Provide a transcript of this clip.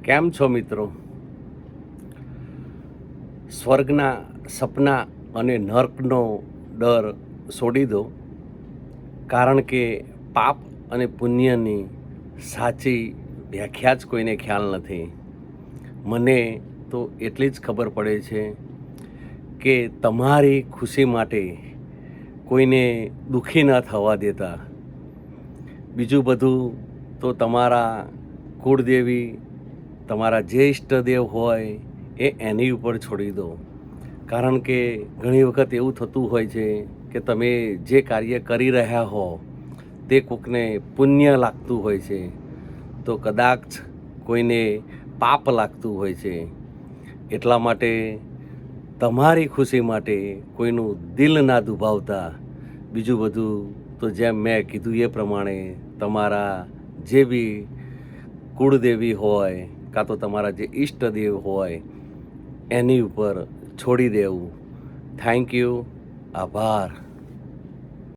કેમ છો મિત્રો? સ્વર્ગના સપના અને નર્કનો ડર છોડી દો, કારણ કે પાપ અને પુણ્યની સાચી વ્યાખ્યા જ કોઈને ખ્યાલ નથી. મને તો એટલી જ ખબર પડે છે કે તમારી ખુશી માટે કોઈને દુઃખી ન થવા દેતા. બીજું બધું તો તમારા કુળદેવી, તમારા જે ઈષ્ટદેવ હોય એની ઉપર છોડી દો. કારણ કે ઘણી વખત એવું થતું હોય છે કે તમે જે કાર્ય કરી રહ્યા હો તે કોકને પુણ્ય લાગતું હોય છે, તો કદાચ કોઈને પાપ લાગતું હોય છે. એટલા માટે તમારી ખુશી માટે કોઈનું દિલ ના દુભાવતા. બીજું બધું તો જેમ મેં કીધું એ પ્રમાણે તમારા જે બી કુળદેવી હોય કાં તો તમારા જે ઈષ્ટદેવ હોય એની ઉપર છોડી દેવું. Thank you. આભાર.